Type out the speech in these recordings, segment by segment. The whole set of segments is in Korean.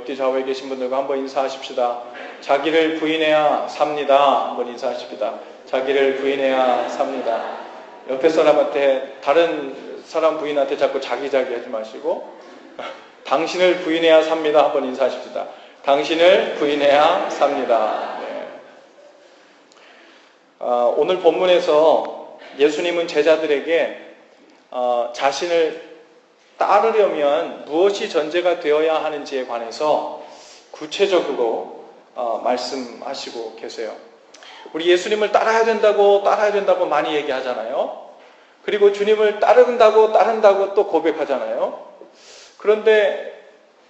옆뒤 좌우에 계신 분들과 한번 인사하십시다. 자기를 부인해야 삽니다. 한번 인사하십시다. 자기를 부인해야 삽니다. 옆에 사람한테, 다른 사람 부인한테 자꾸 자기 하지 마시고 당신을 부인해야 삽니다. 한번 인사하십시다. 당신을 부인해야 삽니다. 네. 오늘 본문에서 예수님은 제자들에게 자신을 따르려면 무엇이 전제가 되어야 하는지에 관해서 구체적으로 말씀하시고 계세요. 우리 예수님을 따라야 된다고 많이 얘기하잖아요. 그리고 주님을 따른다고 또 고백하잖아요. 그런데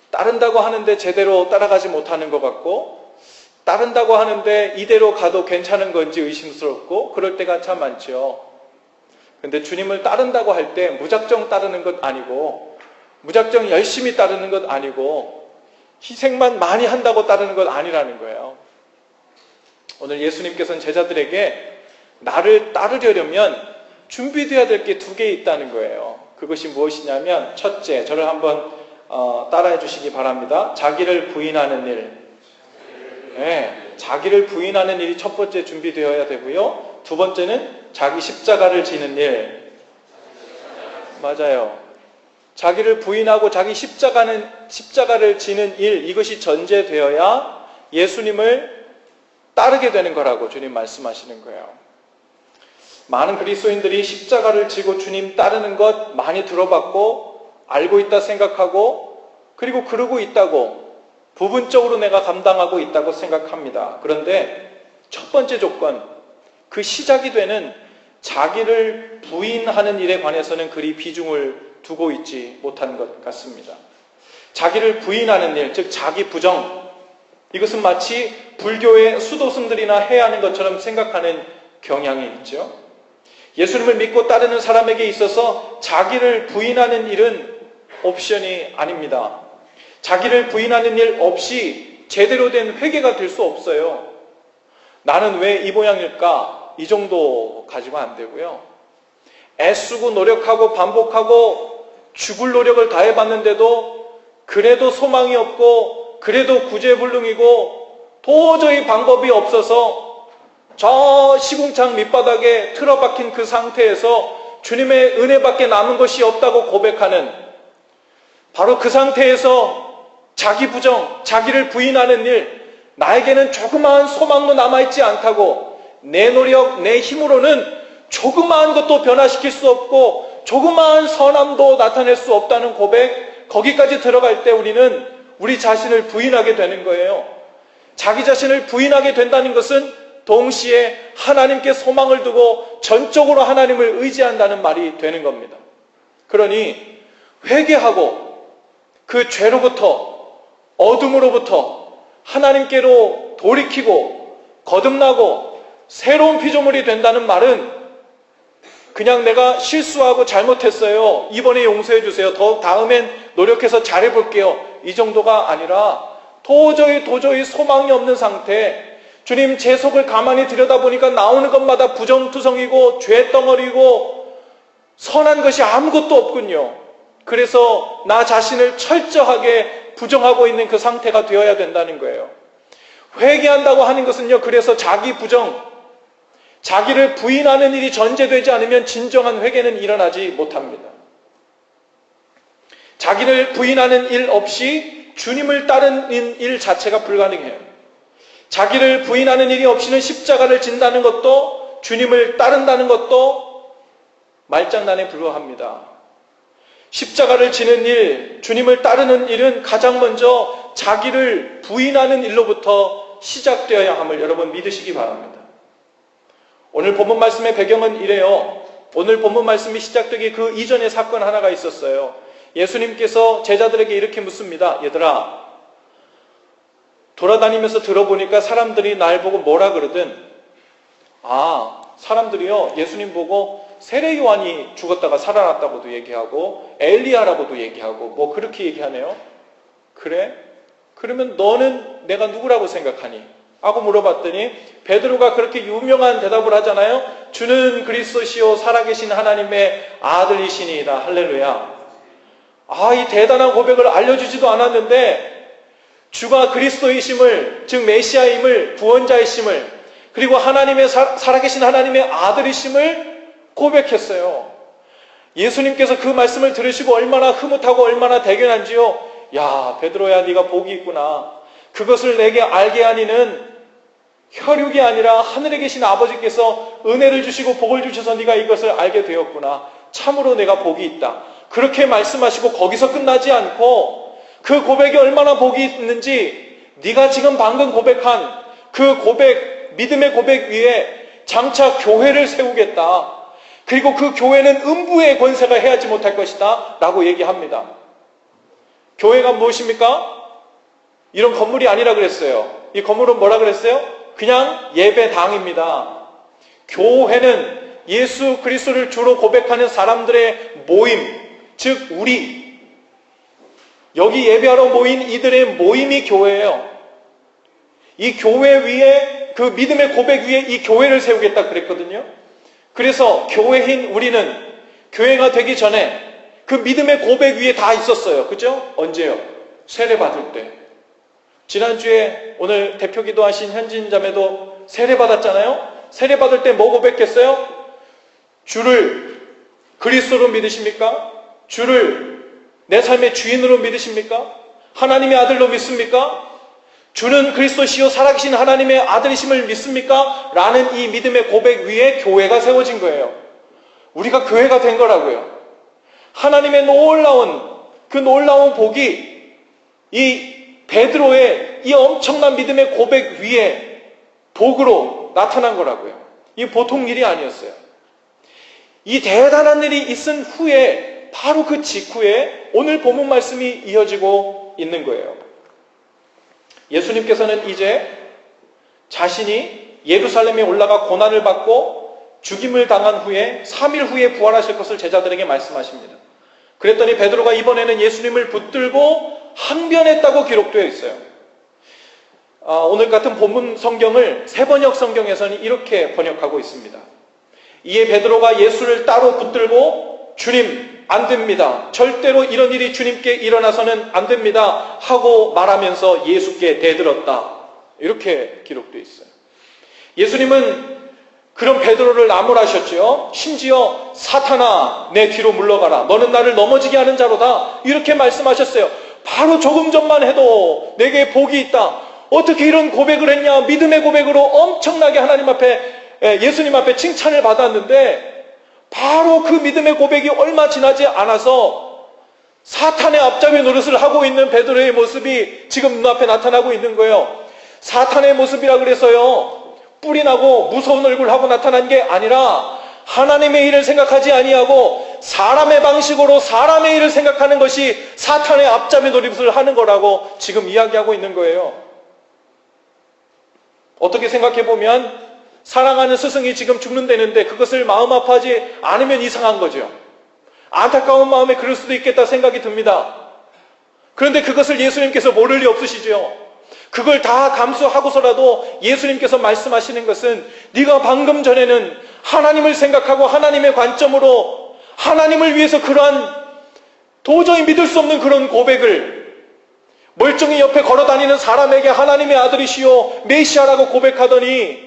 따른다고 하는데 제대로 따라가지 못하는 것 같고, 따른다고 하는데 이대로 가도 괜찮은 건지 의심스럽고 그럴 때가 참 많죠. 근데 주님을 따른다고 할 때 무작정 따르는 것 아니고, 무작정 열심히 따르는 것 아니고, 희생만 많이 한다고 따르는 것 아니라는 거예요. 오늘 예수님께서는 제자들에게 나를 따르려면 준비되어야 될 게 2개 있다는 거예요. 그것이 무엇이냐면, 첫째, 저를 한번 따라해 주시기 바랍니다. 자기를 부인하는 일. 네, 자기를 부인하는 일이 첫 번째 준비되어야 되고요. 2번째는 자기 십자가를 지는 일. 맞아요. 자기를 부인하고 자기 십자가를 지는 일, 이것이 전제되어야 예수님을 따르게 되는 거라고 주님 말씀하시는 거예요. 많은 그리스도인들이 십자가를 지고 주님 따르는 것 많이 들어봤고 알고 있다 생각하고, 그리고 그러고 있다고, 부분적으로 내가 감당하고 있다고 생각합니다. 그런데 첫 번째 조건, 그 시작이 되는 자기를 부인하는 일에 관해서는 그리 비중을 두고 있지 못한 것 같습니다. 자기를 부인하는 일, 즉 자기 부정, 이것은 마치 불교의 수도승들이나 해야 하는 것처럼 생각하는 경향이 있죠. 예수님을 믿고 따르는 사람에게 있어서 자기를 부인하는 일은 옵션이 아닙니다. 자기를 부인하는 일 없이 제대로 된 회개가 될 수 없어요. 나는 왜 이 모양일까? 이 정도 가지고 안 되고요. 애쓰고 노력하고 반복하고 죽을 노력을 다해봤는데도 그래도 소망이 없고, 그래도 구제불능이고, 도저히 방법이 없어서 저 시궁창 밑바닥에 틀어박힌 그 상태에서 주님의 은혜밖에 남은 것이 없다고 고백하는, 바로 그 상태에서 자기 부정, 자기를 부인하는 일, 나에게는 조그마한 소망도 남아있지 않다고, 내 노력, 내 힘으로는 조그마한 것도 변화시킬 수 없고 조그마한 선함도 나타낼 수 없다는 고백, 거기까지 들어갈 때 우리는 우리 자신을 부인하게 되는 거예요. 자기 자신을 부인하게 된다는 것은 동시에 하나님께 소망을 두고 전적으로 하나님을 의지한다는 말이 되는 겁니다. 그러니 회개하고 그 죄로부터, 어둠으로부터 하나님께로 돌이키고 거듭나고 새로운 피조물이 된다는 말은 그냥 내가 실수하고 잘못했어요, 이번에 용서해 주세요, 더 다음엔 노력해서 잘해볼게요, 이 정도가 아니라 도저히 소망이 없는 상태, 주님 제 속을 가만히 들여다보니까 나오는 것마다 부정투성이고 죄덩어리고 선한 것이 아무것도 없군요. 그래서 나 자신을 철저하게 부정하고 있는 그 상태가 되어야 된다는 거예요. 회개한다고 하는 것은요, 그래서 자기 부정, 자기를 부인하는 일이 전제되지 않으면 진정한 회개는 일어나지 못합니다. 자기를 부인하는 일 없이 주님을 따르는 일 자체가 불가능해요. 자기를 부인하는 일이 없이는 십자가를 진다는 것도, 주님을 따른다는 것도 말장난에 불과합니다. 십자가를 지는 일, 주님을 따르는 일은 가장 먼저 자기를 부인하는 일로부터 시작되어야 함을 여러분 믿으시기 바랍니다. 오늘 본문 말씀의 배경은 이래요. 오늘 본문 말씀이 시작되기 그 이전에 사건 하나가 있었어요. 예수님께서 제자들에게 이렇게 묻습니다. 얘들아, 돌아다니면서 들어보니까 사람들이 날 보고 뭐라 그러든, 사람들이요, 예수님 보고 세례 요한이 죽었다가 살아났다고도 얘기하고 엘리야라고도 얘기하고 뭐 그렇게 얘기하네요. 그래? 그러면 너는 내가 누구라고 생각하니? 하고 물어봤더니 베드로가 그렇게 유명한 대답을 하잖아요. 주는 그리스도시요 살아계신 하나님의 아들이시니이다. 할렐루야. 이 대단한 고백을 알려주지도 않았는데 주가 그리스도이심을, 즉 메시아임을, 구원자이심을, 그리고 하나님의 살아계신 하나님의 아들이심을 고백했어요. 예수님께서 그 말씀을 들으시고 얼마나 흐뭇하고 얼마나 대견한지요. 야, 베드로야, 네가 복이 있구나. 그것을 내게 알게 하니는 혈육이 아니라 하늘에 계신 아버지께서 은혜를 주시고 복을 주셔서 네가 이것을 알게 되었구나. 참으로 내가 복이 있다. 그렇게 말씀하시고 거기서 끝나지 않고 그 고백이 얼마나 복이 있는지 네가 지금 방금 고백한 그 고백, 믿음의 고백 위에 장차 교회를 세우겠다. 그리고 그 교회는 음부의 권세가 해하지 못할 것이다 라고 얘기합니다. 교회가 무엇입니까? 이런 건물이 아니라 그랬어요. 이 건물은 뭐라 그랬어요? 그냥 예배당입니다. 교회는 예수 그리스도를 주로 고백하는 사람들의 모임, 즉 우리, 여기 예배하러 모인 이들의 모임이 교회예요. 이 교회 위에, 그 믿음의 고백 위에 이 교회를 세우겠다 그랬거든요. 그래서 교회인 우리는 교회가 되기 전에 그 믿음의 고백 위에 다 있었어요. 그죠? 언제요? 세례 받을 때. 지난주에 오늘 대표 기도하신 현진 자매도 세례 받았잖아요. 세례 받을 때 뭐 고백했어요? 주를 그리스도로 믿으십니까? 주를 내 삶의 주인으로 믿으십니까? 하나님의 아들로 믿습니까? 주는 그리스도시요 살아계신 하나님의 아들이심을 믿습니까? 라는 이 믿음의 고백 위에 교회가 세워진 거예요. 우리가 교회가 된 거라고요. 하나님의 그 놀라운 복이 이 베드로의 이 엄청난 믿음의 고백 위에 복으로 나타난 거라고요. 이 보통 일이 아니었어요. 이 대단한 일이 있은 후에 바로 그 직후에 오늘 본문 말씀이 이어지고 있는 거예요. 예수님께서는 이제 자신이 예루살렘에 올라가 고난을 받고 죽임을 당한 후에 3일 후에 부활하실 것을 제자들에게 말씀하십니다. 그랬더니 베드로가 이번에는 예수님을 붙들고 항변했다고 기록되어 있어요. 오늘 같은 본문 성경을 세번역 성경에서는 이렇게 번역하고 있습니다. 이에 베드로가 예수를 따로 붙들고 주님, 안 됩니다. 절대로 이런 일이 주님께 일어나서는 안 됩니다. 하고 말하면서 예수께 대들었다. 이렇게 기록되어 있어요. 예수님은 그런 베드로를 나무라셨죠. 심지어 사탄아, 내 뒤로 물러가라. 너는 나를 넘어지게 하는 자로다. 이렇게 말씀하셨어요. 바로 조금 전만 해도 내게 복이 있다. 어떻게 이런 고백을 했냐? 믿음의 고백으로 엄청나게 하나님 앞에, 예수님 앞에 칭찬을 받았는데 바로 그 믿음의 고백이 얼마 지나지 않아서 사탄의 앞잡이 노릇을 하고 있는 베드로의 모습이 지금 눈앞에 나타나고 있는 거예요. 사탄의 모습이라 그래서요, 뿔이 나고 무서운 얼굴 하고 나타난 게 아니라 하나님의 일을 생각하지 아니하고 사람의 방식으로 사람의 일을 생각하는 것이 사탄의 앞잡이 노릇을 하는 거라고 지금 이야기하고 있는 거예요. 어떻게 생각해 보면 사랑하는 스승이 지금 죽는다는데 그것을 마음 아파하지 않으면 이상한 거죠. 안타까운 마음에 그럴 수도 있겠다 생각이 듭니다. 그런데 그것을 예수님께서 모를 리 없으시죠. 그걸 다 감수하고서라도 예수님께서 말씀하시는 것은 네가 방금 전에는 하나님을 생각하고 하나님의 관점으로 하나님을 위해서 그러한 도저히 믿을 수 없는 그런 고백을 멀쩡히 옆에 걸어다니는 사람에게 하나님의 아들이시오 메시아라고 고백하더니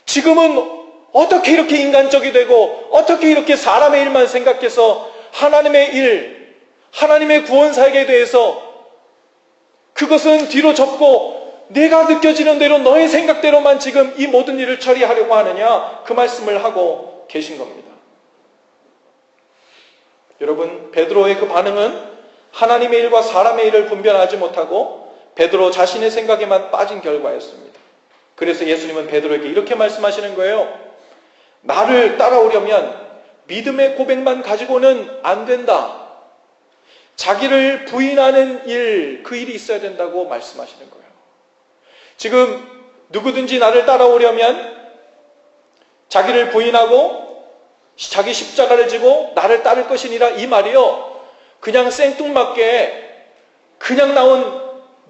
지금은 어떻게 이렇게 인간적이 되고 어떻게 이렇게 사람의 일만 생각해서 하나님의 일, 하나님의 구원사역에 대해서 그것은 뒤로 접고 내가 느껴지는 대로 너의 생각대로만 지금 이 모든 일을 처리하려고 하느냐, 그 말씀을 하고 계신 겁니다. 여러분, 베드로의 그 반응은 하나님의 일과 사람의 일을 분별하지 못하고 베드로 자신의 생각에만 빠진 결과였습니다. 그래서 예수님은 베드로에게 이렇게 말씀하시는 거예요. 나를 따라오려면 믿음의 고백만 가지고는 안 된다. 자기를 부인하는 일, 그 일이 있어야 된다고 말씀하시는 거예요. 지금 누구든지 나를 따라오려면 자기를 부인하고 자기 십자가를 지고 나를 따를 것이니라, 이 말이요, 그냥 생뚱맞게 그냥 나온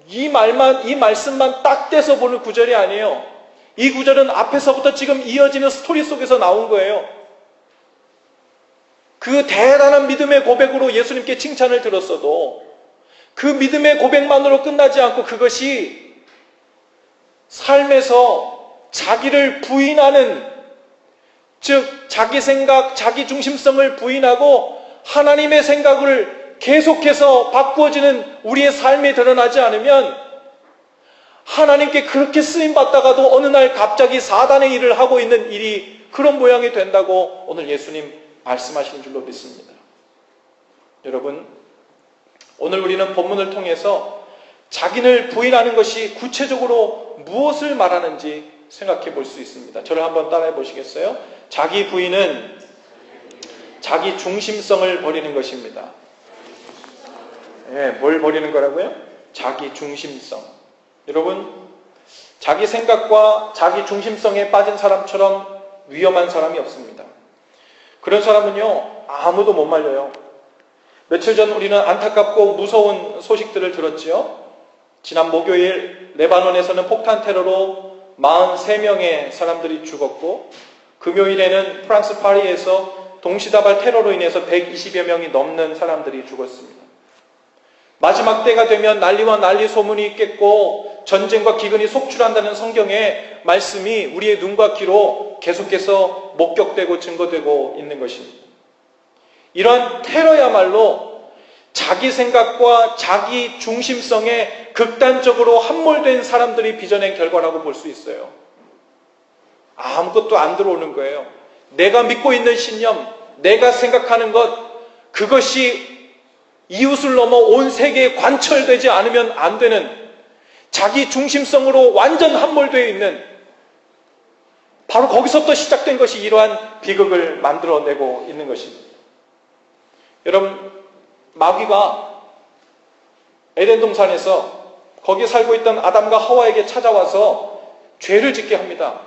이 말씀만 딱 떼서 보는 구절이 아니에요. 이 구절은 앞에서부터 지금 이어지는 스토리 속에서 나온 거예요. 그 대단한 믿음의 고백으로 예수님께 칭찬을 들었어도 그 믿음의 고백만으로 끝나지 않고 그것이 삶에서 자기를 부인하는, 즉 자기 생각, 자기 중심성을 부인하고 하나님의 생각을 계속해서 바꾸어지는 우리의 삶이 드러나지 않으면 하나님께 그렇게 쓰임받다가도 어느 날 갑자기 사단의 일을 하고 있는 일이 그런 모양이 된다고 오늘 예수님 말씀하시는 줄로 믿습니다. 여러분, 오늘 우리는 본문을 통해서 자기를 부인하는 것이 구체적으로 무엇을 말하는지 생각해 볼 수 있습니다. 저를 한번 따라해 보시겠어요? 자기 부인은 자기 중심성을 버리는 것입니다. 뭘 버리는 거라고요? 자기 중심성. 여러분, 자기 생각과 자기 중심성에 빠진 사람처럼 위험한 사람이 없습니다. 그런 사람은요, 아무도 못 말려요. 며칠 전 우리는 안타깝고 무서운 소식들을 들었지요. 지난 목요일 레바논에서는 폭탄 테러로 43명의 사람들이 죽었고, 금요일에는 프랑스 파리에서 동시다발 테러로 인해서 120여 명이 넘는 사람들이 죽었습니다. 마지막 때가 되면 난리와 난리 소문이 있겠고 전쟁과 기근이 속출한다는 성경의 말씀이 우리의 눈과 귀로 계속해서 목격되고 증거되고 있는 것입니다. 이러한 테러야말로 자기 생각과 자기 중심성에 극단적으로 함몰된 사람들이 빚어낸 결과라고 볼 수 있어요. 아무것도 안 들어오는 거예요. 내가 믿고 있는 신념, 내가 생각하는 것, 그것이 이웃을 넘어 온 세계에 관철되지 않으면 안 되는, 자기 중심성으로 완전 함몰되어 있는, 바로 거기서부터 시작된 것이 이러한 비극을 만들어내고 있는 것입니다. 여러분, 마귀가 에덴 동산에서 거기에 살고 있던 아담과 하와에게 찾아와서 죄를 짓게 합니다.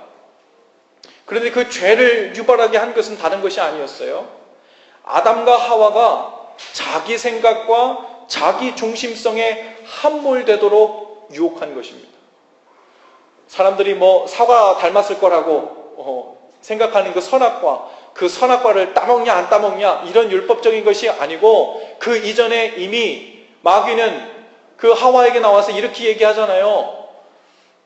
그런데 그 죄를 유발하게 한 것은 다른 것이 아니었어요. 아담과 하와가 자기 생각과 자기 중심성에 함몰되도록 유혹한 것입니다. 사람들이 사과 닮았을 거라고 생각하는 그 선악과, 그 선악과를 따먹냐 안 따먹냐 이런 율법적인 것이 아니고, 그 이전에 이미 마귀는 그 하와에게 나와서 이렇게 얘기하잖아요.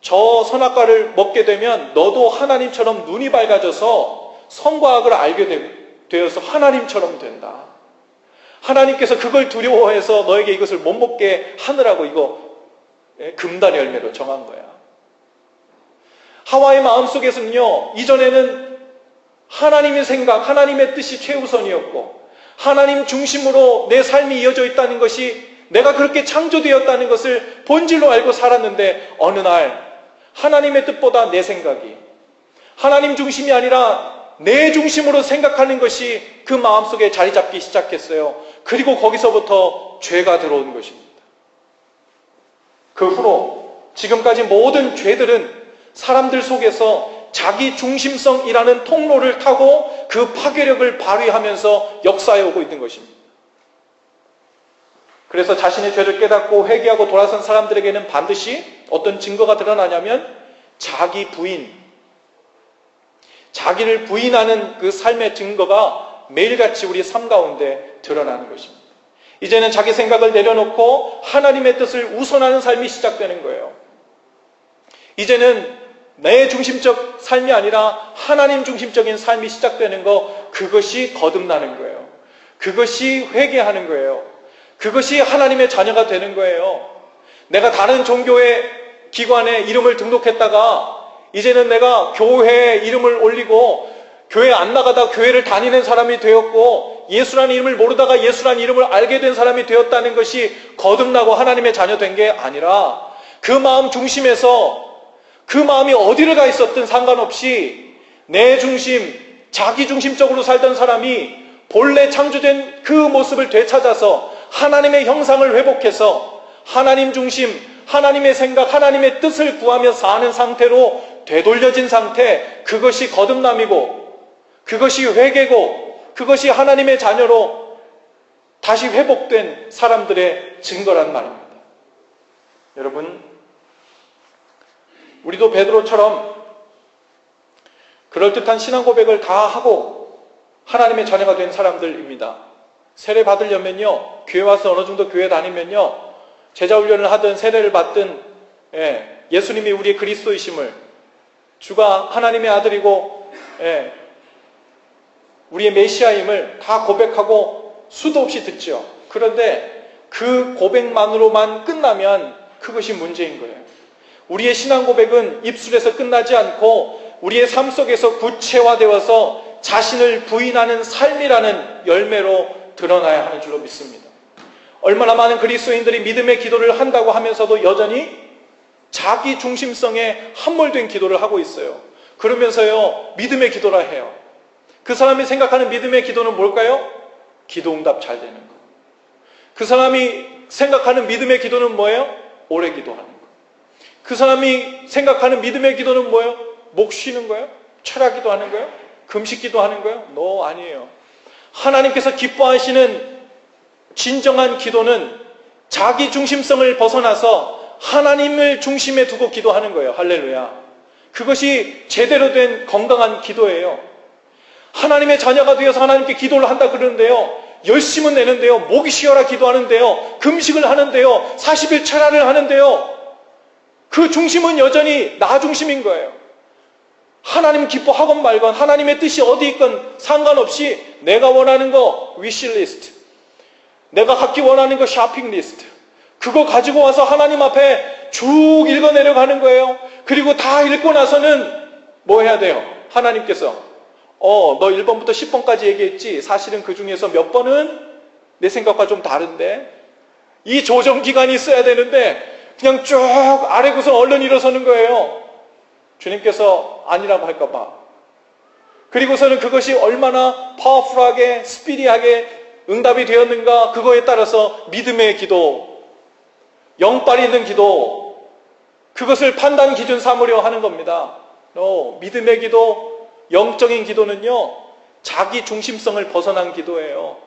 저 선악과를 먹게 되면 너도 하나님처럼 눈이 밝아져서 선과 악을 알게 되어서 하나님처럼 된다. 하나님께서 그걸 두려워해서 너에게 이것을 못 먹게 하느라고 이거 금단 열매로 정한 거야. 하와의 마음속에서는요, 이전에는 하나님의 생각, 하나님의 뜻이 최우선이었고 하나님 중심으로 내 삶이 이어져 있다는 것이, 내가 그렇게 창조되었다는 것을 본질로 알고 살았는데, 어느 날 하나님의 뜻보다 내 생각이, 하나님 중심이 아니라 내 중심으로 생각하는 것이 그 마음속에 자리 잡기 시작했어요. 그리고 거기서부터 죄가 들어온 것입니다. 그 후로 지금까지 모든 죄들은 사람들 속에서 자기 중심성이라는 통로를 타고 그 파괴력을 발휘하면서 역사해 오고 있는 것입니다. 그래서 자신의 죄를 깨닫고 회개하고 돌아선 사람들에게는 반드시 어떤 증거가 드러나냐면 자기 부인, 자기를 부인하는 그 삶의 증거가 매일같이 우리 삶 가운데 드러나는 것입니다. 이제는 자기 생각을 내려놓고 하나님의 뜻을 우선하는 삶이 시작되는 거예요. 이제는 내 중심적 삶이 아니라 하나님 중심적인 삶이 시작되는 거, 그것이 거듭나는 거예요. 그것이 회개하는 거예요. 그것이 하나님의 자녀가 되는 거예요. 내가 다른 종교의 기관에 이름을 등록했다가 이제는 내가 교회에 이름을 올리고 교회 안 나가다 교회를 다니는 사람이 되었고, 예수라는 이름을 모르다가 예수라는 이름을 알게 된 사람이 되었다는 것이 거듭나고 하나님의 자녀 된 게 아니라, 그 마음 중심에서 그 마음이 어디를 가 있었든 상관없이 내 중심, 자기 중심적으로 살던 사람이 본래 창조된 그 모습을 되찾아서 하나님의 형상을 회복해서 하나님 중심, 하나님의 생각, 하나님의 뜻을 구하며 사는 상태로 되돌려진 상태, 그것이 거듭남이고 그것이 회개고 그것이 하나님의 자녀로 다시 회복된 사람들의 증거란 말입니다. 여러분, 우리도 베드로처럼 그럴듯한 신앙 고백을 다 하고 하나님의 자녀가 된 사람들입니다. 세례 받으려면요, 교회 와서 어느 정도 교회 다니면요, 제자훈련을 하든 세례를 받든 예수님이 우리의 그리스도이심을, 주가 하나님의 아들이고 우리의 메시아임을 다 고백하고 수도 없이 듣죠. 그런데 그 고백만으로만 끝나면 그것이 문제인 거예요. 우리의 신앙 고백은 입술에서 끝나지 않고 우리의 삶 속에서 구체화되어서 자신을 부인하는 삶이라는 열매로 드러나야 하는 줄로 믿습니다. 얼마나 많은 그리스도인들이 믿음의 기도를 한다고 하면서도 여전히 자기 중심성에 함몰된 기도를 하고 있어요. 그러면서요, 믿음의 기도라 해요. 그 사람이 생각하는 믿음의 기도는 뭘까요? 기도응답 잘 되는 거. 그 사람이 생각하는 믿음의 기도는 뭐예요? 오래 기도하는 거. 그 사람이 생각하는 믿음의 기도는 뭐예요? 목 쉬는 거예요? 철야 기도하는 거예요? 금식 기도하는 거예요? No, 아니에요. 하나님께서 기뻐하시는 진정한 기도는 자기 중심성을 벗어나서 하나님을 중심에 두고 기도하는 거예요. 할렐루야. 그것이 제대로 된 건강한 기도예요. 하나님의 자녀가 되어서 하나님께 기도를 한다 그러는데요, 열심은 내는데요, 목이 쉬어라 기도하는데요, 금식을 하는데요, 40일 철야를 하는데요, 그 중심은 여전히 나 중심인 거예요. 하나님 기뻐하건 말건, 하나님의 뜻이 어디 있건 상관없이 내가 원하는 거 위시리스트, 내가 갖기 원하는 거 쇼핑리스트, 그거 가지고 와서 하나님 앞에 쭉 읽어내려가는 거예요. 그리고 다 읽고 나서는 뭐 해야 돼요? 하나님께서 너 1번부터 10번까지 얘기했지? 사실은 그 중에서 몇 번은 내 생각과 좀 다른데, 이 조정기간이 있어야 되는데 그냥 쭉 아래고서 얼른 일어서는 거예요. 주님께서 아니라고 할까봐. 그리고서는 그것이 얼마나 파워풀하게 스피디하게 응답이 되었는가, 그거에 따라서 믿음의 기도, 영빨 있는 기도, 그것을 판단 기준 삼으려 하는 겁니다. 믿음의 기도, 영적인 기도는요, 자기 중심성을 벗어난 기도예요.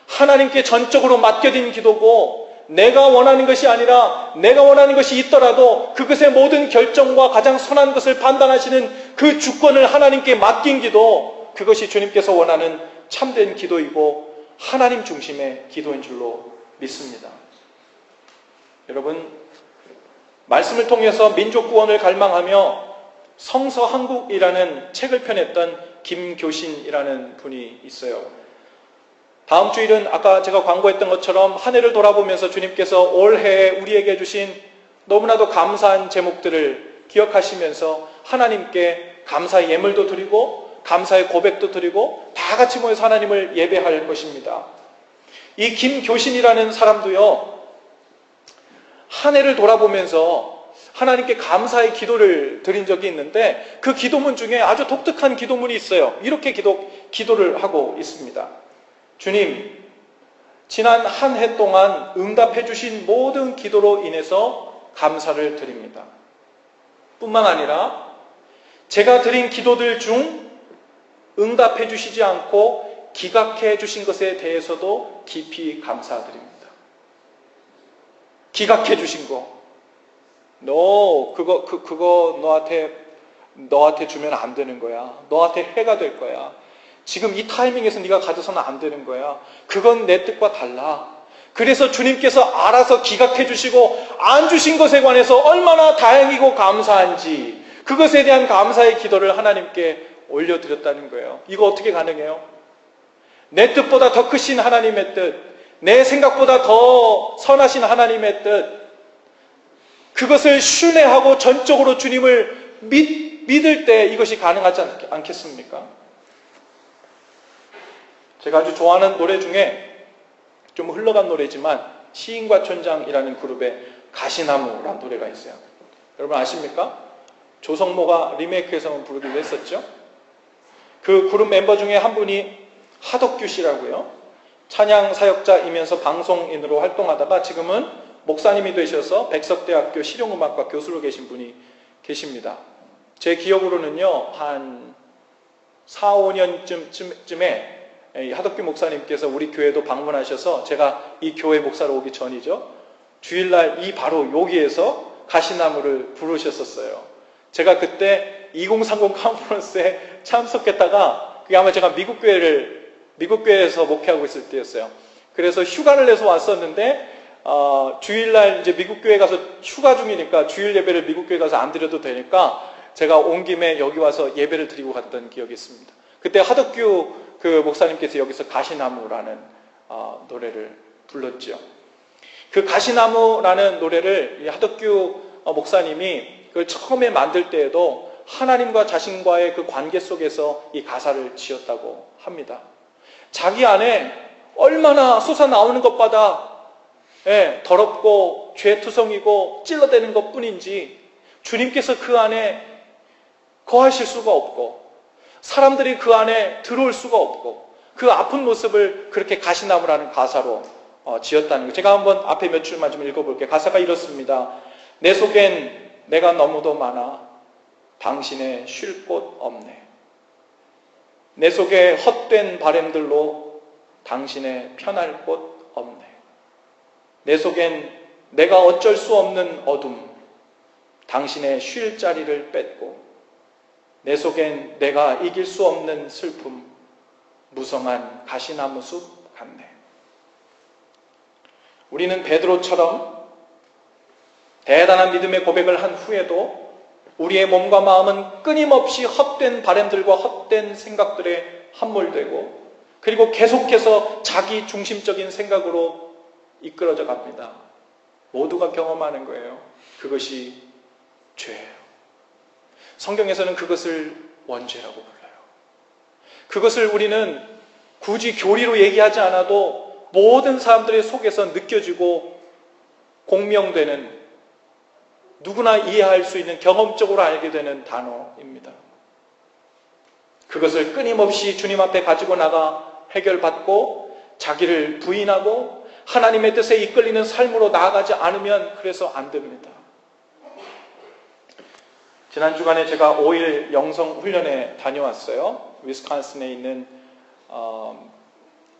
하나님께 전적으로 맡겨진 기도고, 내가 원하는 것이 아니라 내가 원하는 것이 있더라도 그것의 모든 결정과 가장 선한 것을 판단하시는 그 주권을 하나님께 맡긴 기도, 그것이 주님께서 원하는 참된 기도이고 하나님 중심의 기도인 줄로 믿습니다. 여러분, 말씀을 통해서 민족 구원을 갈망하며 성서한국이라는 책을 펴냈던 김교신이라는 분이 있어요. 다음 주일은 아까 제가 광고했던 것처럼 한 해를 돌아보면서 주님께서 올해 우리에게 주신 너무나도 감사한 제목들을 기억하시면서 하나님께 감사의 예물도 드리고 감사의 고백도 드리고 다 같이 모여서 하나님을 예배할 것입니다. 이 김교신이라는 사람도요, 한 해를 돌아보면서 하나님께 감사의 기도를 드린 적이 있는데, 그 기도문 중에 아주 독특한 기도문이 있어요. 이렇게 기도를 하고 있습니다. 주님, 지난 한 해 동안 응답해 주신 모든 기도로 인해서 감사를 드립니다. 뿐만 아니라 제가 드린 기도들 중 응답해 주시지 않고 기각해 주신 것에 대해서도 깊이 감사드립니다. 기각해 주신 거, 그거 너한테 주면 안 되는 거야. 너한테 해가 될 거야. 지금 이 타이밍에서 네가 가져서는 안 되는 거야. 그건 내 뜻과 달라. 그래서 주님께서 알아서 기각해 주시고 안 주신 것에 관해서 얼마나 다행이고 감사한지, 그것에 대한 감사의 기도를 하나님께 올려드렸다는 거예요. 이거 어떻게 가능해요? 내 뜻보다 더 크신 하나님의 뜻, 내 생각보다 더 선하신 하나님의 뜻, 그것을 신뢰하고 전적으로 주님을 믿을 때 이것이 가능하지 않겠습니까? 제가 아주 좋아하는 노래 중에 좀 흘러간 노래지만 시인과 촌장이라는 그룹의 가시나무라는 노래가 있어요. 여러분 아십니까? 조성모가 리메이크해서 부르기도 했었죠. 그 그룹 멤버 중에 한 분이 하덕규 씨라고요. 찬양 사역자이면서 방송인으로 활동하다가 지금은 목사님이 되셔서 백석대학교 실용음악과 교수로 계신 분이 계십니다. 제 기억으로는요, 한 4, 5년쯤에 하덕규 목사님께서 우리 교회도 방문하셔서, 제가 이 교회 목사로 오기 전이죠, 주일날 바로 여기에서 가시나무를 부르셨었어요. 제가 그때 2030 컨퍼런스에 참석했다가, 그게 아마 제가 미국 교회에서 목회하고 있을 때였어요. 그래서 휴가를 내서 왔었는데 주일날 이제 미국 교회 가서 휴가 중이니까 주일 예배를 미국 교회 가서 안 드려도 되니까 제가 온 김에 여기 와서 예배를 드리고 갔던 기억이 있습니다. 그때 하덕규 그 목사님께서 여기서 가시나무라는 노래를 불렀죠. 그 가시나무라는 노래를 이 하덕규 목사님이 그걸 처음에 만들 때에도 하나님과 자신과의 그 관계 속에서 이 가사를 지었다고 합니다. 자기 안에 얼마나 솟아나오는 것보다 더럽고 죄투성이고 찔러대는 것뿐인지 주님께서 그 안에 거하실 수가 없고 사람들이 그 안에 들어올 수가 없고 그 아픈 모습을 그렇게 가시나무라는 가사로 지었다는 거. 제가 한번 앞에 몇 줄만 좀 읽어볼게요. 가사가 이렇습니다. 내 속엔 내가 너무도 많아 당신의 쉴 곳 없네. 내 속에 헛된 바램들로 당신의 편할 곳 없네. 내 속엔 내가 어쩔 수 없는 어둠, 당신의 쉴 자리를 뺏고 내 속엔 내가 이길 수 없는 슬픔, 무성한 가시나무 숲 같네. 우리는 베드로처럼 대단한 믿음의 고백을 한 후에도 우리의 몸과 마음은 끊임없이 헛된 바램들과 헛된 생각들에 함몰되고 그리고 계속해서 자기 중심적인 생각으로 이끌어져 갑니다. 모두가 경험하는 거예요. 그것이 죄예요. 성경에서는 그것을 원죄라고 불러요. 그것을 우리는 굳이 교리로 얘기하지 않아도 모든 사람들의 속에서 느껴지고 공명되는 누구나 이해할 수 있는 경험적으로 알게 되는 단어입니다. 그것을 끊임없이 주님 앞에 가지고 나가 해결받고 자기를 부인하고 하나님의 뜻에 이끌리는 삶으로 나아가지 않으면 그래서 안 됩니다. 지난 주간에 제가 5일 영성 훈련에 다녀왔어요. 위스콘신에 있는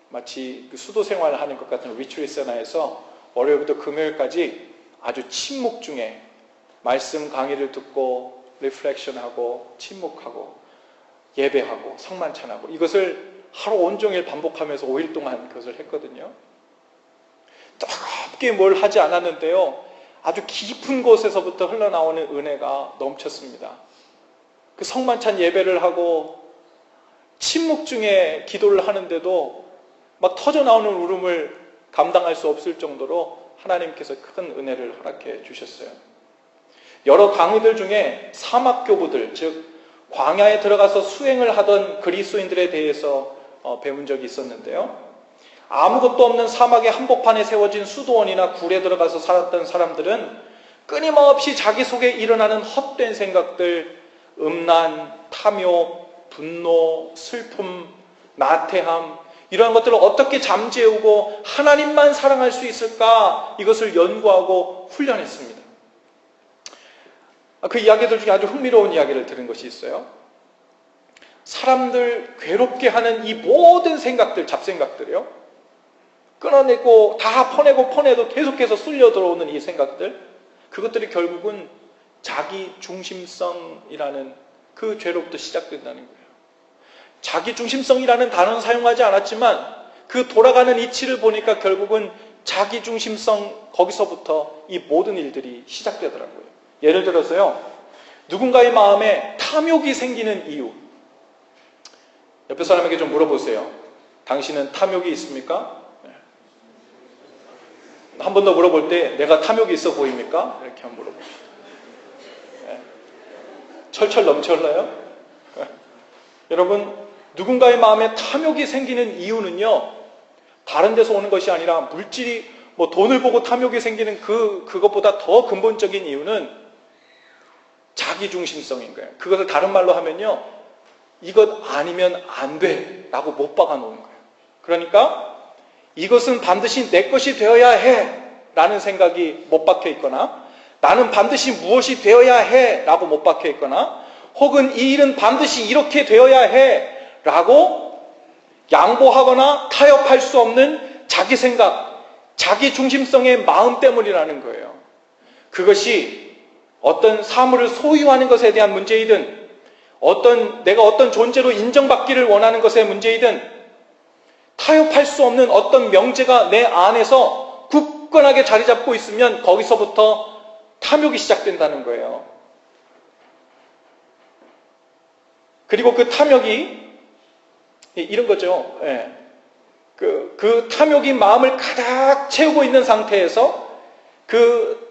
마치 그 수도 생활을 하는 것 같은 리트리트 센터에서 월요일부터 금요일까지 아주 침묵 중에 말씀 강의를 듣고 리플렉션하고 침묵하고 예배하고 성만찬하고 이것을 하루 온종일 반복하면서 5일 동안 그것을 했거든요. 뜨겁게 뭘 하지 않았는데요. 아주 깊은 곳에서부터 흘러나오는 은혜가 넘쳤습니다. 그 성만찬 예배를 하고 침묵 중에 기도를 하는데도 막 터져나오는 울음을 감당할 수 없을 정도로 하나님께서 큰 은혜를 허락해 주셨어요. 여러 강의들 중에 사막교부들, 즉 광야에 들어가서 수행을 하던 그리스도인들에 대해서 배운 적이 있었는데요. 아무것도 없는 사막의 한복판에 세워진 수도원이나 굴에 들어가서 살았던 사람들은 끊임없이 자기 속에 일어나는 헛된 생각들, 음란, 탐욕, 분노, 슬픔, 나태함 이러한 것들을 어떻게 잠재우고 하나님만 사랑할 수 있을까 이것을 연구하고 훈련했습니다. 그 이야기들 중에 아주 흥미로운 이야기를 들은 것이 있어요. 사람들 괴롭게 하는 이 모든 생각들, 잡생각들이요. 끊어내고 다 퍼내도 계속해서 쓸려 들어오는 이 생각들, 그것들이 결국은 자기 중심성이라는 그 죄로부터 시작된다는 거예요. 자기 중심성이라는 단어는 사용하지 않았지만 그 돌아가는 이치를 보니까 결국은 자기 중심성 거기서부터 이 모든 일들이 시작되더라고요. 예를 들어서요. 누군가의 마음에 탐욕이 생기는 이유. 옆에 사람에게 좀 물어보세요. 당신은 탐욕이 있습니까? 한 번 더 물어볼 때 내가 탐욕이 있어 보입니까? 이렇게 한번 물어보세요. 철철 넘쳐 흘러요? 여러분, 누군가의 마음에 탐욕이 생기는 이유는요, 다른 데서 오는 것이 아니라 물질이, 돈을 보고 탐욕이 생기는 그것보다 더 근본적인 이유는 자기중심성인 거예요. 그것을 다른 말로 하면요, 이것 아니면 안 돼 라고 못 박아 놓은 거예요. 그러니까 이것은 반드시 내 것이 되어야 해 라는 생각이 못 박혀 있거나, 나는 반드시 무엇이 되어야 해 라고 못 박혀 있거나, 혹은 이 일은 반드시 이렇게 되어야 해 라고 양보하거나 타협할 수 없는 자기 생각, 자기 중심성의 마음 때문이라는 거예요. 그것이 어떤 사물을 소유하는 것에 대한 문제이든, 내가 어떤 존재로 인정받기를 원하는 것의 문제이든, 타협할 수 없는 어떤 명제가 내 안에서 굳건하게 자리 잡고 있으면 거기서부터 탐욕이 시작된다는 거예요. 그리고 그 탐욕이 이런 거죠. 예. 그 탐욕이 마음을 가득 채우고 있는 상태에서 그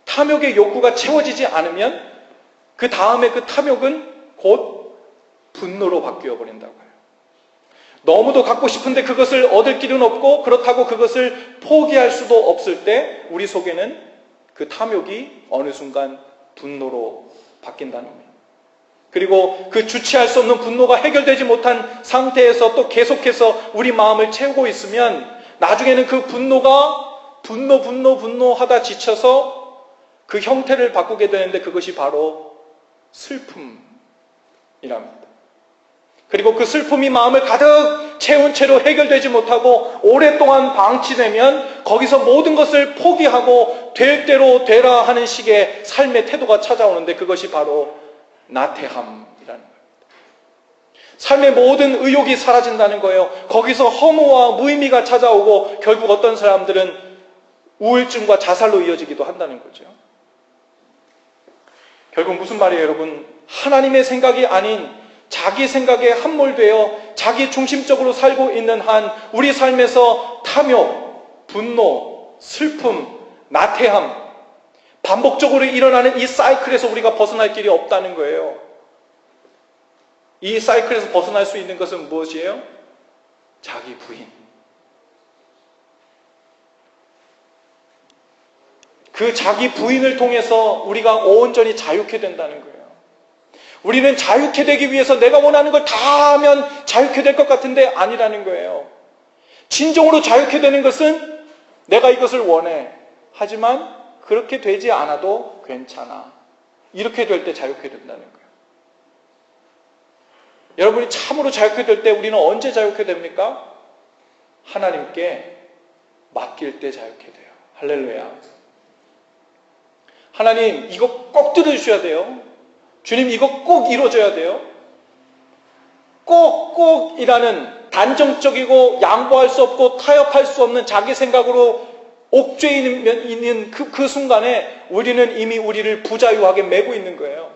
탐욕의 욕구가 채워지지 않으면 그 다음에 그 탐욕은 곧 분노로 바뀌어 버린다고요. 너무도 갖고 싶은데 그것을 얻을 길은 없고 그렇다고 그것을 포기할 수도 없을 때 우리 속에는 그 탐욕이 어느 순간 분노로 바뀐다는 거예요. 그리고 그 주체할 수 없는 분노가 해결되지 못한 상태에서 또 계속해서 우리 마음을 채우고 있으면 나중에는 그 분노가 분노하다 지쳐서 그 형태를 바꾸게 되는데 그것이 바로 슬픔이랍니다. 그리고 그 슬픔이 마음을 가득 채운 채로 해결되지 못하고 오랫동안 방치되면 거기서 모든 것을 포기하고 될 대로 되라 하는 식의 삶의 태도가 찾아오는데 그것이 바로 나태함이라는 겁니다. 삶의 모든 의욕이 사라진다는 거예요. 거기서 허무와 무의미가 찾아오고 결국 어떤 사람들은 우울증과 자살로 이어지기도 한다는 거죠. 결국 무슨 말이에요, 여러분? 하나님의 생각이 아닌 자기 생각에 함몰되어 자기 중심적으로 살고 있는 한 우리 삶에서 탐욕, 분노, 슬픔, 나태함 반복적으로 일어나는 이 사이클에서 우리가 벗어날 길이 없다는 거예요. 이 사이클에서 벗어날 수 있는 것은 무엇이에요? 자기 부인. 그 자기 부인을 통해서 우리가 온전히 자유케 된다는 거예요. 우리는 자유케 되기 위해서 내가 원하는 걸 다 하면 자유케 될 것 같은데 아니라는 거예요. 진정으로 자유케 되는 것은 내가 이것을 원해. 하지만 그렇게 되지 않아도 괜찮아. 이렇게 될 때 자유케 된다는 거예요. 여러분이 참으로 자유케 될 때 우리는 언제 자유케 됩니까? 하나님께 맡길 때 자유케 돼요. 할렐루야. 하나님 이거 꼭 들어주셔야 돼요. 주님 이거 꼭 이루어져야 돼요. 꼭이라는 단정적이고 양보할 수 없고 타협할 수 없는 자기 생각으로 옥죄 있는 그 순간에 우리는 이미 우리를 부자유하게 메고 있는 거예요.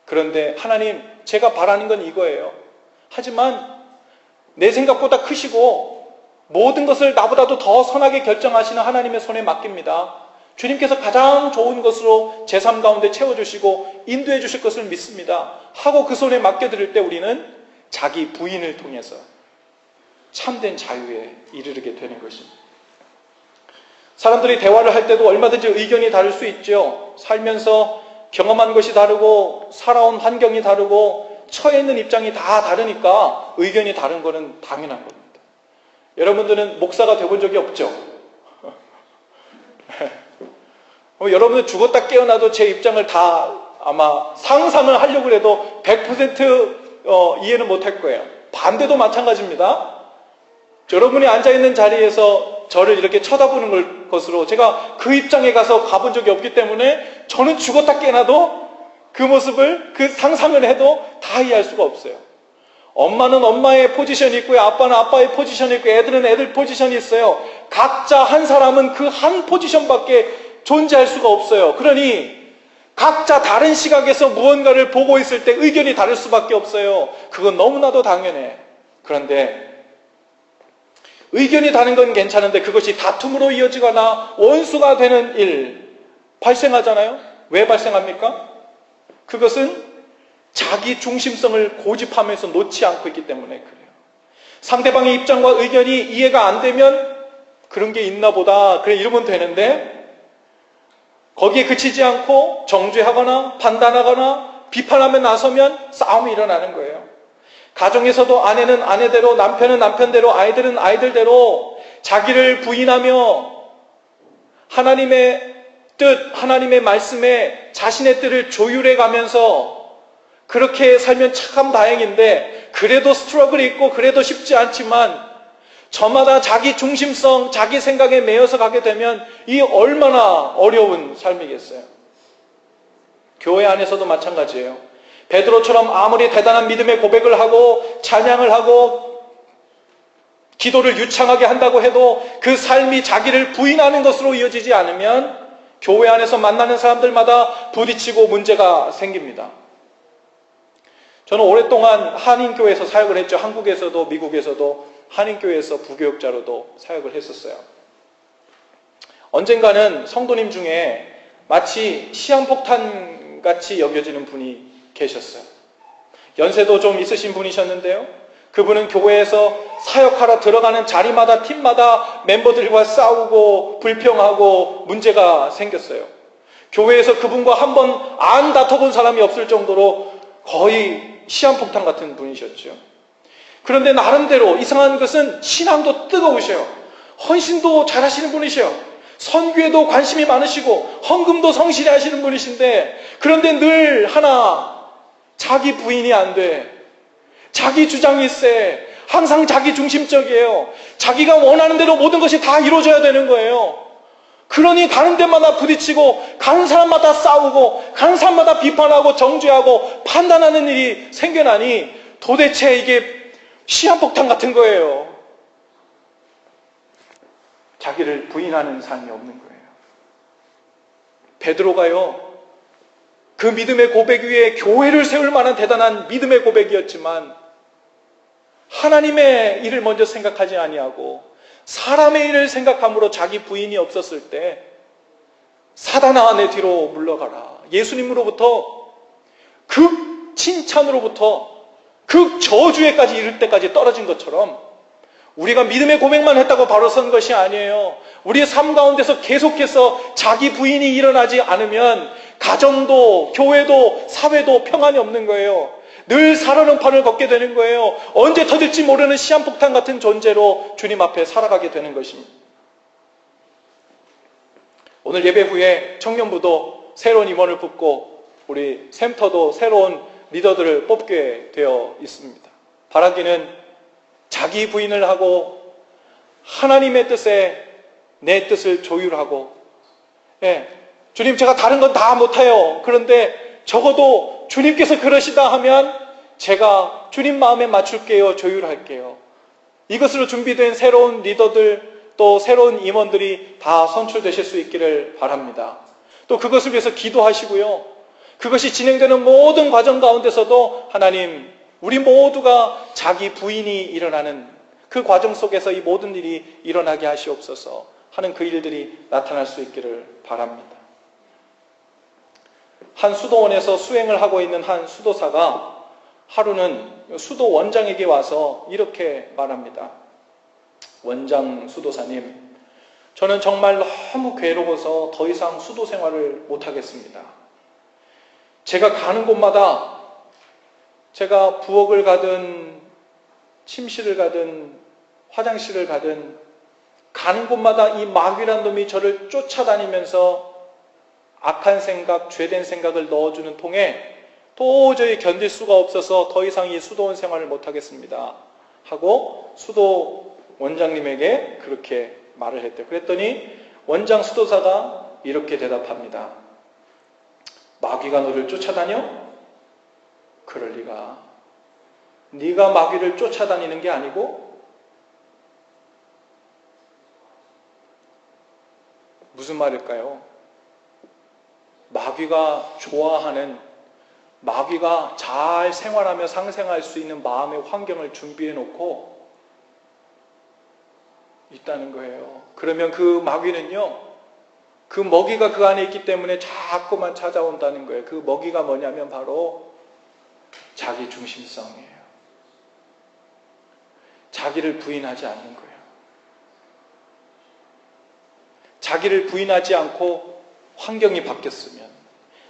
그런데 하나님 제가 바라는 건 이거예요. 하지만 내 생각보다 크시고 모든 것을 나보다도 더 선하게 결정하시는 하나님의 손에 맡깁니다. 주님께서 가장 좋은 것으로 제 삶 가운데 채워주시고 인도해 주실 것을 믿습니다. 하고 그 손에 맡겨드릴 때 우리는 자기 부인을 통해서 참된 자유에 이르게 되는 것입니다. 사람들이 대화를 할 때도 얼마든지 의견이 다를 수 있죠. 살면서 경험한 것이 다르고 살아온 환경이 다르고 처해 있는 입장이 다 다르니까 의견이 다른 것은 당연한 겁니다. 여러분들은 목사가 되본 적이 없죠? 여러분들 죽었다 깨어나도 제 입장을 다 아마 상상을 하려고 해도 100% 이해는 못할 거예요. 반대도 마찬가지입니다. 여러분이 앉아있는 자리에서 저를 이렇게 쳐다보는 것으로 제가 그 입장에 가서 가본 적이 없기 때문에 저는 죽었다 깨어나도 그 모습을 그 상상을 해도 다 이해할 수가 없어요. 엄마는 엄마의 포지션이 있고요. 아빠는 아빠의 포지션이 있고 애들은 애들 포지션이 있어요. 각자 한 사람은 그 한 포지션밖에 존재할 수가 없어요. 그러니 각자 다른 시각에서 무언가를 보고 있을 때 의견이 다를 수밖에 없어요. 그건 너무나도 당연해. 그런데 의견이 다른 건 괜찮은데 그것이 다툼으로 이어지거나 원수가 되는 일 발생하잖아요. 왜 발생합니까? 그것은 자기 중심성을 고집하면서 놓지 않고 있기 때문에 그래요. 상대방의 입장과 의견이 이해가 안 되면 그런 게 있나 보다 그래 이러면 되는데 거기에 그치지 않고 정죄하거나 판단하거나 비판하며 나서면 싸움이 일어나는 거예요. 가정에서도 아내는 아내대로 남편은 남편대로 아이들은 아이들대로 자기를 부인하며 하나님의 뜻, 하나님의 말씀에 자신의 뜻을 조율해 가면서 그렇게 살면 참 다행인데 그래도 스트러글이 있고 그래도 쉽지 않지만 저마다 자기 중심성, 자기 생각에 매여서 가게 되면 이 얼마나 어려운 삶이겠어요. 교회 안에서도 마찬가지예요. 베드로처럼 아무리 대단한 믿음의 고백을 하고 찬양을 하고 기도를 유창하게 한다고 해도 그 삶이 자기를 부인하는 것으로 이어지지 않으면 교회 안에서 만나는 사람들마다 부딪히고 문제가 생깁니다. 저는 오랫동안 한인교회에서 사역을 했죠. 한국에서도 미국에서도 한인교회에서 부교육자로도 사역을 했었어요. 언젠가는 성도님 중에 마치 시한폭탄같이 여겨지는 분이 계셨어요. 연세도 좀 있으신 분이셨는데요. 그분은 교회에서 사역하러 들어가는 자리마다 팀마다 멤버들과 싸우고 불평하고 문제가 생겼어요. 교회에서 그분과 한 번 안 다퉈본 사람이 없을 정도로 거의 시한폭탄 같은 분이셨죠. 그런데 나름대로 이상한 것은 신앙도 뜨거우셔요. 헌신도 잘하시는 분이셔요. 선교에도 관심이 많으시고 헌금도 성실히 하시는 분이신데, 그런데 늘 하나 자기 부인이 안 돼. 자기 주장이 세. 항상 자기 중심적이에요. 자기가 원하는 대로 모든 것이 다 이루어져야 되는 거예요. 그러니 가는 데마다 부딪히고 가는 사람마다 싸우고 가는 사람마다 비판하고 정죄하고 판단하는 일이 생겨나니 도대체 이게 시한폭탄 같은 거예요. 자기를 부인하는 삶이 없는 거예요. 베드로가요, 그 믿음의 고백 위에 교회를 세울 만한 대단한 믿음의 고백이었지만 하나님의 일을 먼저 생각하지 아니하고 사람의 일을 생각함으로 자기 부인이 없었을 때 사단아 내 뒤로 물러가라. 예수님으로부터 극 칭찬으로부터 극 저주에까지 이를 때까지 떨어진 것처럼 우리가 믿음의 고백만 했다고 바로 선 것이 아니에요. 우리의 삶 가운데서 계속해서 자기 부인이 일어나지 않으면 가정도 교회도 사회도 평안이 없는 거예요. 늘 살아는 판을 걷게 되는 거예요. 언제 터질지 모르는 시한폭탄 같은 존재로 주님 앞에 살아가게 되는 것입니다. 오늘 예배 후에 청년부도 새로운 임원을 뽑고 우리 샘터도 새로운 리더들을 뽑게 되어 있습니다. 바라기는 자기 부인을 하고 하나님의 뜻에 내 뜻을 조율하고, 주님 제가 다른 건 다 못해요. 그런데 적어도 주님께서 그러시다 하면 제가 주님 마음에 맞출게요. 조율할게요. 이것으로 준비된 새로운 리더들 또 새로운 임원들이 다 선출되실 수 있기를 바랍니다. 또 그것을 위해서 기도하시고요. 그것이 진행되는 모든 과정 가운데서도 하나님, 우리 모두가 자기 부인이 일어나는 그 과정 속에서 이 모든 일이 일어나게 하시옵소서 하는 그 일들이 나타날 수 있기를 바랍니다. 한 수도원에서 수행을 하고 있는 한 수도사가 하루는 수도 원장에게 와서 이렇게 말합니다. 원장 수도사님, 저는 정말 너무 괴로워서 더 이상 수도 생활을 못하겠습니다. 제가 가는 곳마다 제가 부엌을 가든 침실을 가든 화장실을 가든 가는 곳마다 이 마귀란 놈이 저를 쫓아다니면서 악한 생각, 죄된 생각을 넣어주는 통에 도저히 견딜 수가 없어서 더 이상 이 수도원 생활을 못하겠습니다 하고 수도 원장님에게 그렇게 말을 했대요. 그랬더니 원장 수도사가 이렇게 대답합니다. 마귀가 너를 쫓아다녀? 그럴 리가. 네가 마귀를 쫓아다니는 게 아니고 무슨 말일까요? 마귀가 좋아하는, 마귀가 잘 생활하며 상생할 수 있는 마음의 환경을 준비해 놓고 있다는 거예요. 그러면 그 마귀는요, 그 먹이가 그 안에 있기 때문에 자꾸만 찾아온다는 거예요. 그 먹이가 뭐냐면 바로 자기 중심성이에요. 자기를 부인하지 않는 거예요. 자기를 부인하지 않고 환경이 바뀌었으면,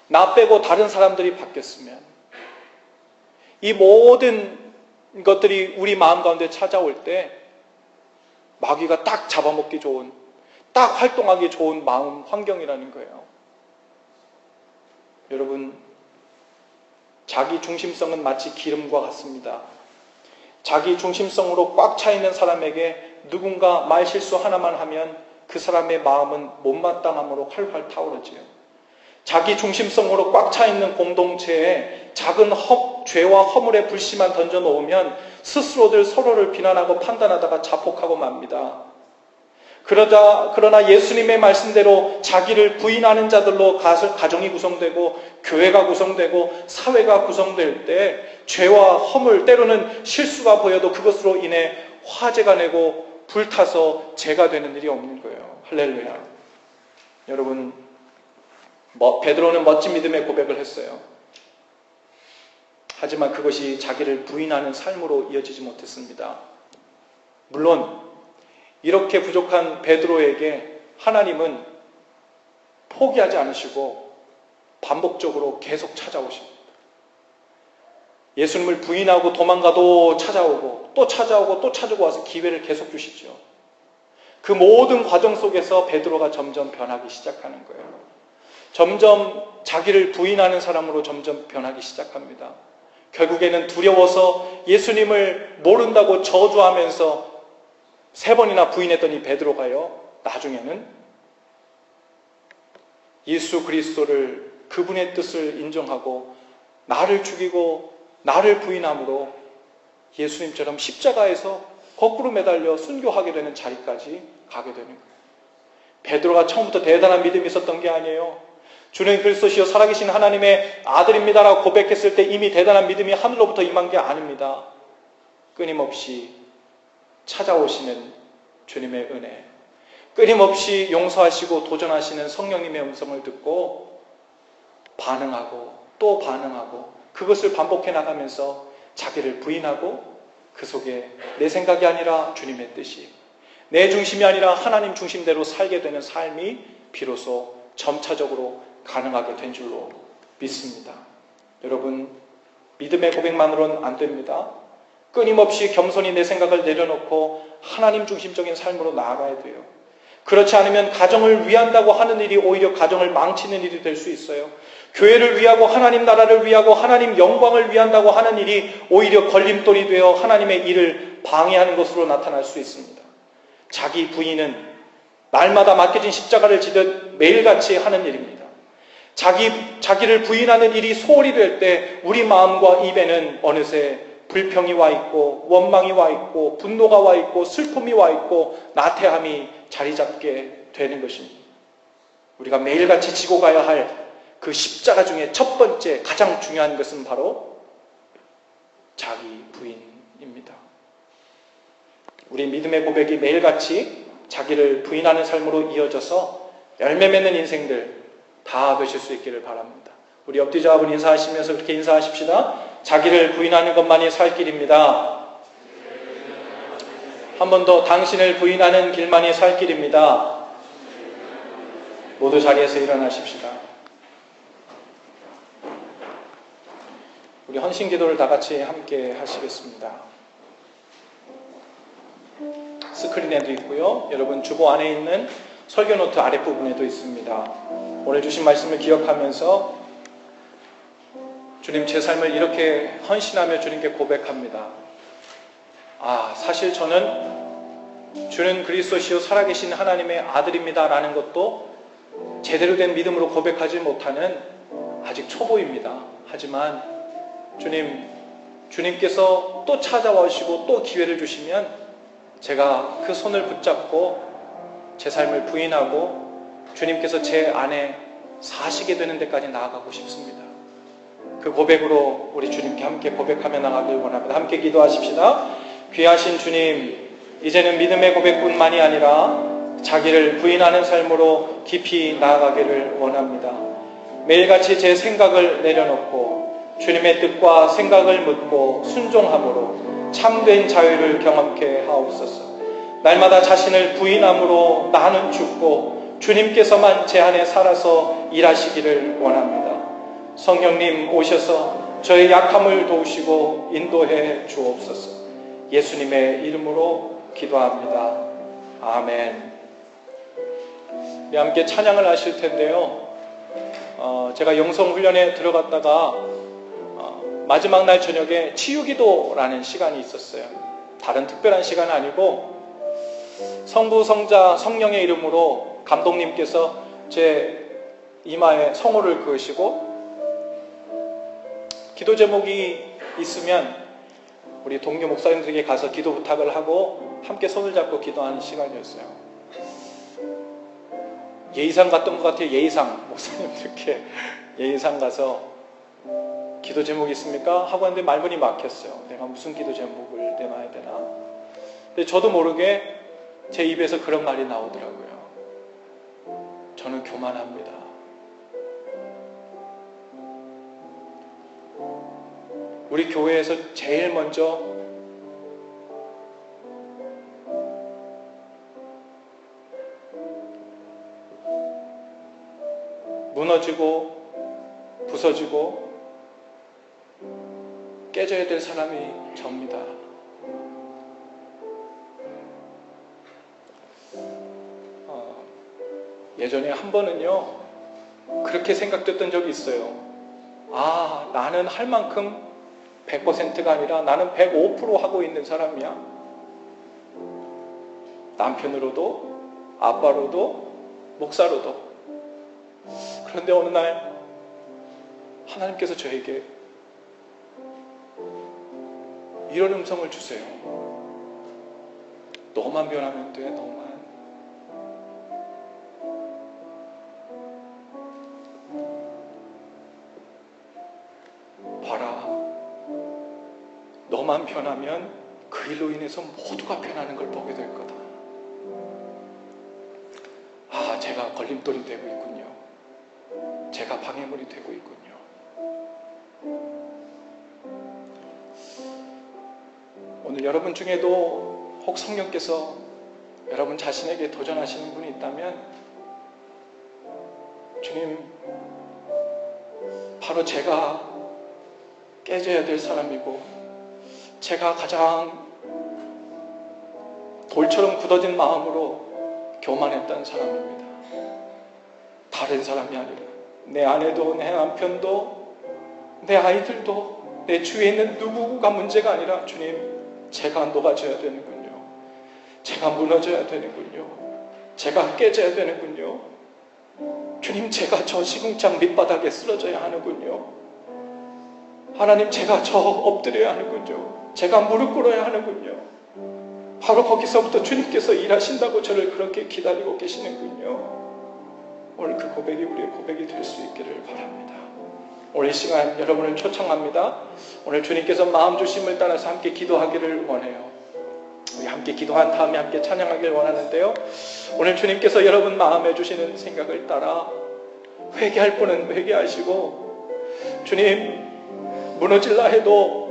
나 빼고 다른 사람들이 바뀌었으면, 이 모든 것들이 우리 마음 가운데 찾아올 때 마귀가 딱 잡아먹기 좋은, 딱 활동하기 좋은 마음 환경이라는 거예요. 여러분, 자기 중심성은 마치 기름과 같습니다. 자기 중심성으로 꽉 차 있는 사람에게 누군가 말실수 하나만 하면 그 사람의 마음은 못마땅함으로 활활 타오르지요. 자기 중심성으로 꽉 차 있는 공동체에 작은 죄와 허물의 불씨만 던져놓으면 스스로들 서로를 비난하고 판단하다가 자폭하고 맙니다. 그러나 예수님의 말씀대로 자기를 부인하는 자들로 가정이 구성되고 교회가 구성되고 사회가 구성될 때 죄와 허물, 때로는 실수가 보여도 그것으로 인해 화재가 내고 불타서 죄가 되는 일이 없는 거예요. 할렐루야. 여러분, 베드로는 멋진 믿음의 고백을 했어요. 하지만 그것이 자기를 부인하는 삶으로 이어지지 못했습니다. 물론 이렇게 부족한 베드로에게 하나님은 포기하지 않으시고 반복적으로 계속 찾아오십니다. 예수님을 부인하고 도망가도 찾아오고 또 찾아오고 또 찾아오고 와서 기회를 계속 주시죠. 그 모든 과정 속에서 베드로가 점점 변하기 시작하는 거예요. 점점 자기를 부인하는 사람으로 점점 변하기 시작합니다. 결국에는 두려워서 예수님을 모른다고 저주하면서 3번이나 부인했던 이 베드로가요, 나중에는 예수 그리스도를, 그분의 뜻을 인정하고 나를 죽이고 나를 부인함으로 예수님처럼 십자가에서 거꾸로 매달려 순교하게 되는 자리까지 가게 되는 거예요. 베드로가 처음부터 대단한 믿음이 있었던 게 아니에요. 주는 그리스도시요 살아계신 하나님의 아들입니다라고 고백했을 때 이미 대단한 믿음이 하늘로부터 임한 게 아닙니다. 끊임없이 찾아오시는 주님의 은혜, 끊임없이 용서하시고 도전하시는 성령님의 음성을 듣고 반응하고 또 반응하고 그것을 반복해 나가면서 자기를 부인하고 그 속에 내 생각이 아니라 주님의 뜻이, 내 중심이 아니라 하나님 중심대로 살게 되는 삶이 비로소 점차적으로 가능하게 된 줄로 믿습니다. 여러분, 믿음의 고백만으로는 안 됩니다. 끊임없이 겸손히 내 생각을 내려놓고 하나님 중심적인 삶으로 나아가야 돼요. 그렇지 않으면 가정을 위한다고 하는 일이 오히려 가정을 망치는 일이 될 수 있어요. 교회를 위하고 하나님 나라를 위하고 하나님 영광을 위한다고 하는 일이 오히려 걸림돌이 되어 하나님의 일을 방해하는 것으로 나타날 수 있습니다. 자기 부인은 날마다 맡겨진 십자가를 지듯 매일같이 하는 일입니다. 자기를 부인하는 일이 소홀히 될 때 우리 마음과 입에는 어느새 불평이 와 있고 원망이 와 있고 분노가 와 있고 슬픔이 와 있고 나태함이 자리 잡게 되는 것입니다. 우리가 매일같이 지고 가야 할 그 십자가 중에 첫 번째 가장 중요한 것은 바로 자기 부인입니다. 우리 믿음의 고백이 매일같이 자기를 부인하는 삶으로 이어져서 열매 맺는 인생들 다 되실 수 있기를 바랍니다. 우리 옆뒤자분 인사하시면서 그렇게 인사하십시다. 자기를 부인하는 것만이 살 길입니다. 한 번 더, 당신을 부인하는 길만이 살 길입니다. 모두 자리에서 일어나십시다. 우리 헌신 기도를 다 같이 함께 하시겠습니다. 스크린에도 있고요. 여러분 주보 안에 있는 설교 노트 아랫부분에도 있습니다. 오늘 주신 말씀을 기억하면서 주님, 제 삶을 이렇게 헌신하며 주님께 고백합니다. 사실 저는 주는 그리스도시요 살아계신 하나님의 아들입니다 라는 것도 제대로 된 믿음으로 고백하지 못하는 아직 초보입니다. 하지만 주님께서 또 찾아와 오시고 또 기회를 주시면 제가 그 손을 붙잡고 제 삶을 부인하고 주님께서 제 안에 사시게 되는 데까지 나아가고 싶습니다. 그 고백으로 우리 주님께 함께 고백하며 나가길 원합니다. 함께 기도하십시다. 귀하신 주님, 이제는 믿음의 고백뿐만이 아니라 자기를 부인하는 삶으로 깊이 나아가기를 원합니다. 매일같이 제 생각을 내려놓고 주님의 뜻과 생각을 묻고 순종함으로 참된 자유를 경험케 하옵소서. 날마다 자신을 부인함으로 나는 죽고 주님께서만 제 안에 살아서 일하시기를 원합니다. 성령님 오셔서 저의 약함을 도우시고 인도해 주옵소서. 예수님의 이름으로 기도합니다. 아멘. 우리 함께 찬양을 하실 텐데요. 제가 영성훈련에 들어갔다가 마지막 날 저녁에 치유기도라는 시간이 있었어요. 다른 특별한 시간은 아니고 성부, 성자, 성령의 이름으로 감독님께서 제 이마에 성호를 그으시고 기도 제목이 있으면 우리 동료 목사님들에게 가서 기도 부탁을 하고 함께 손을 잡고 기도하는 시간이었어요. 예의상 갔던 것 같아요. 예의상 목사님들께 예의상 가서 기도 제목이 있습니까? 하고 하는데 말문이 막혔어요. 내가 무슨 기도 제목을 내놔야 되나? 근데 저도 모르게 제 입에서 그런 말이 나오더라고요. 저는 교만합니다. 우리 교회에서 제일 먼저 무너지고 부서지고 깨져야 될 사람이 접니다. 예전에 한 번은요 그렇게 생각됐던 적이 있어요. 아, 나는 할 만큼 100%가 아니라 나는 105% 하고 있는 사람이야. 남편으로도 아빠로도 목사로도. 그런데 어느 날 하나님께서 저에게 이런 음성을 주세요. 너만 변하면 돼. 너만. 봐라. 너만 변하면 그 일로 인해서 모두가 변하는 걸 보게 될 거다. 아, 제가 걸림돌이 되고 있군요. 제가 방해물이 되고 있군요. 오늘 여러분 중에도 혹 성령께서 여러분 자신에게 도전하시는 분이 있다면 주님, 바로 제가 깨져야 될 사람이고 제가 가장 돌처럼 굳어진 마음으로 교만했던 사람입니다. 다른 사람이 아니라 내 아내도 내 남편도 내 아이들도 내 주위에 있는 누구가 문제가 아니라 주님, 제가 녹아져야 되는군요. 제가 무너져야 되는군요. 제가 깨져야 되는군요. 주님, 제가 저 시궁창 밑바닥에 쓰러져야 하는군요. 하나님, 제가 저 엎드려야 하는군요. 제가 무릎 꿇어야 하는군요. 바로 거기서부터 주님께서 일하신다고 저를 그렇게 기다리고 계시는군요. 오늘 그 고백이 우리의 고백이 될 수 있기를 바랍니다. 오늘 이 시간 여러분을 초청합니다. 오늘 주님께서 마음 주심을 따라서 함께 기도하기를 원해요. 우리 함께 기도한 다음에 함께 찬양하기를 원하는데요. 오늘 주님께서 여러분 마음에 주시는 생각을 따라 회개할 분은 회개하시고, 주님, 무너질라 해도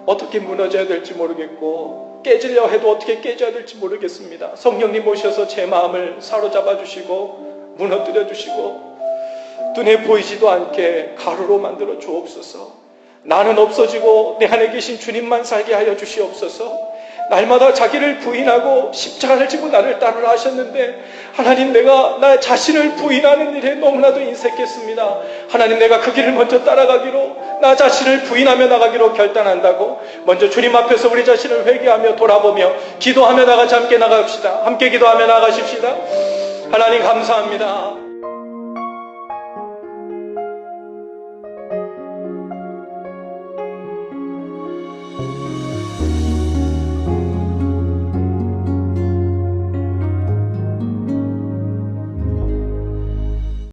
어떻게 무너져야 될지 모르겠고 깨지려 해도 어떻게 깨져야 될지 모르겠습니다. 성령님 오셔서 제 마음을 사로잡아 주시고 무너뜨려 주시고 눈에 보이지도 않게 가루로 만들어 주옵소서. 나는 없어지고 내 안에 계신 주님만 살게 하여 주시옵소서. 날마다 자기를 부인하고 십자가를 지고 나를 따르라 하셨는데, 하나님, 내가 나 자신을 부인하는 일에 너무나도 인색했습니다. 하나님, 내가 그 길을 먼저 따라가기로, 나 자신을 부인하며 나가기로 결단한다고 먼저 주님 앞에서 우리 자신을 회개하며 돌아보며 기도하며 나가자. 함께 나갑시다. 함께 기도하며 나가십시다. 하나님, 감사합니다.